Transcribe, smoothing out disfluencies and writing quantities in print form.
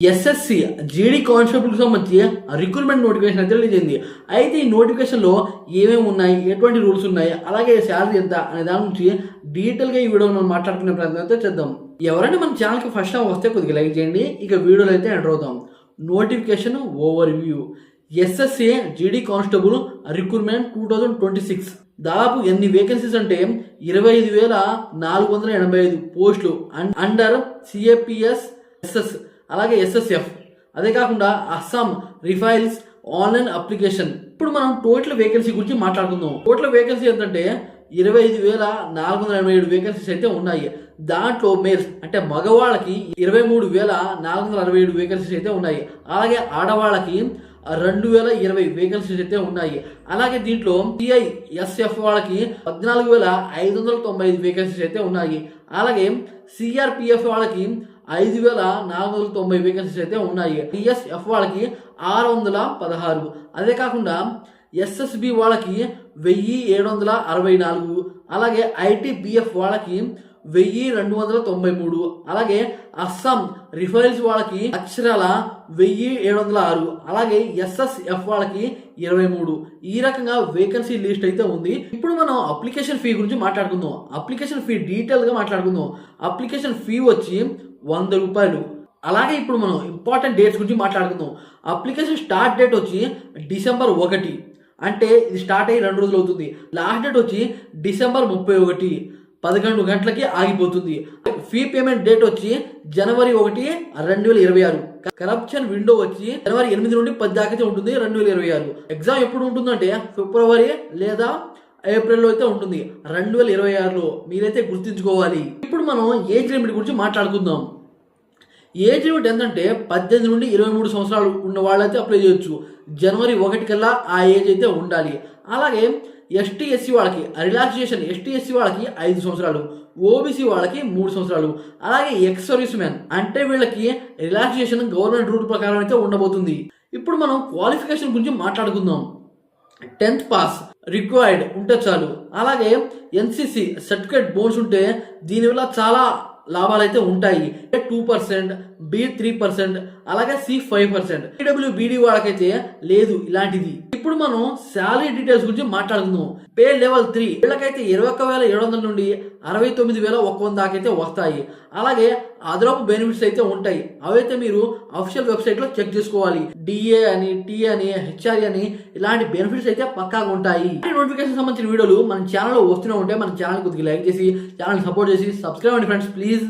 SSC GD కానిస్టేబుల్కి సంబంధించి recruitment notification అయితే release అయింది. అయితే ఈ నోటిఫికేషన్లో ఏమేమి ఉన్నాయి, ఎటువంటి రూల్స్ ఉన్నాయి, అలాగే శాలరీ ఎంత అనే దాని గురించి డీటెయిల్గా ఈ వీడియో మనం మాట్లాడుకునే ప్రయత్నం అయితే చేద్దాం. ఎవరైనా మన ఛానల్కి ఫస్ట్ టైం వస్తే కొద్దిగా లైక్ చేయండి. ఇక వీడియోలో అయితే ఎంటర్ అవుతాం. Notification over view. SSC GD constable recruitment 2026 దాదాపు ఎన్ని వేకెన్సీస్ అంటే 25,485 పోస్టులు అండర్ సిఏపిఎస్ ఎస్ఎస్ అలాగే ఎస్ఎస్ఎఫ్. అదే కాకుండా అస్సాం రిఫైల్స్ ఆన్లైన్ అప్లికేషన్. ఇప్పుడు మనం టోటల్ వేకెన్సీ గురించి మాట్లాడుకుందాం. టోటల్ వేకెన్సీ ఏంటంటే 25,487 వేకెన్సీస్ అయితే ఉన్నాయి. దాంట్లో మేల్స్ అంటే మగవాళ్ళకి 23,467 వేకెన్సీస్ అయితే ఉన్నాయి. అలాగే ఆడవాళ్ళకి 2,020 వేకెన్సీస్ అయితే ఉన్నాయి. అలాగే దీంట్లో సిఐఎస్ఎఫ్ వాళ్ళకి 14,595 వేకెన్సీస్ అయితే ఉన్నాయి. అలాగే సిఆర్పిఎఫ్ వాళ్ళకి 5,490 వేకెన్సీస్ అయితే ఉన్నాయి. బిఎస్ఎఫ్ వాళ్ళకి 616. అదే కాకుండా ఎస్ఎస్బి వాళ్ళకి 1,764. అలాగే ఐటీబిఎఫ్ వాళ్ళకి 1,293. అలాగే అస్సాం రిఫైల్స్ వాళ్ళకి అక్షరాల 1,706. అలాగే ఎస్ఎస్ఎఫ్ వాళ్ళకి 23. ఈ రకంగా వేకెన్సీ లిస్ట్ అయితే ఉంది. ఇప్పుడు మనం అప్లికేషన్ ఫీ గురించి మాట్లాడుకుందాం. అప్లికేషన్ ఫీ డీటెయిల్గా మాట్లాడుకుందాం. అప్లికేషన్ ఫీ వచ్చి 100 రూపాయలు. అలాగే ఇప్పుడు మనం ఇంపార్టెంట్ డేట్స్ గురించి మాట్లాడుకుందాం. అప్లికేషన్ స్టార్ట్ డేట్ వచ్చి December 1, అంటే ఇది స్టార్ట్ అయ్యి 2 రోజులు అవుతుంది. లాస్ట్ డేట్ వచ్చి December 31, 11 గంటలకి ఆగిపోతుంది. ఫీ పేమెంట్ డేట్ వచ్చి January 1, 2026. కరప్షన్ విండో వచ్చి January 8 నుండి 10 దాకా ఉంటుంది 2026. ఎగ్జామ్ ఎప్పుడు ఉంటుందంటే February లేదా ఏప్రిల్లో అయితే ఉంటుంది 2026లో. మీరైతే గుర్తుంచుకోవాలి. ఇప్పుడు మనం ఏజ్ లిమిట్ గురించి మాట్లాడుకుందాం. ఏజ్ లిమిట్ ఏంటంటే 18 నుండి 23 సంవత్సరాలు ఉన్న వాళ్ళైతే అప్లై చేయొచ్చు. January 1 కల్లా ఆ ఏజ్ అయితే ఉండాలి. అలాగే ఎస్టీ ఎస్సీ వాళ్ళకి రిలాక్సేషన్, ఎస్టీ ఎస్సీ వాళ్ళకి 5 సంవత్సరాలు, ఓబీసీ వాళ్ళకి 3 సంవత్సరాలు. అలాగే ఎక్స్ సర్వీస్ మ్యాన్ అంటే వీళ్ళకి రిలాక్సేషన్ గవర్నమెంట్ రూల్ ప్రకారం అయితే ఉండబోతుంది. ఇప్పుడు మనం క్వాలిఫికేషన్ గురించి మాట్లాడుకుందాం. 10th పాస్ రిక్వైర్డ్ ఉంటే చాలు. అలాగే ఎన్సిసి సర్టిఫికేట్ బోనస్ ఉంటే దీనివల్ల చాలా లాభాలు అయితే ఉంటాయి. 2%, బి 3%, అలాగే సి 5%. ఈడబ్ల్యూబీడీ వాళ్ళకైతే లేదు ఇలాంటిది. ఇప్పుడు మనం శాలరీ డీటెయిల్స్ గురించి మాట్లాడుకుందాం. పే లెవెల్ 3 వీళ్ళకైతే 21,700 నుండి 69,100 దాకా అయితే వస్తాయి. అలాగే అదనపు బెనిఫిట్స్ అయితే ఉంటాయి. అవైతే మీరు అఫీషియల్ వెబ్సైట్ లో చెక్ చేసుకోవాలి. డిఏ అని, టీ అని, హెచ్ఆర్ఏ అని ఇలాంటి బెనిఫిట్స్ అయితే పక్కాగా ఉంటాయి. నోటిఫికేషన్ సంబంధించిన వీడియోలు మన ఛానల్లో వస్తూనే ఉంటే మన ఛానల్ కొద్దిగా లైక్ చేసి ఛానల్ సపోర్ట్ చేసి సబ్స్క్రైబ్ అవ్వండి ఫ్రెండ్స్ ప్లీజ్.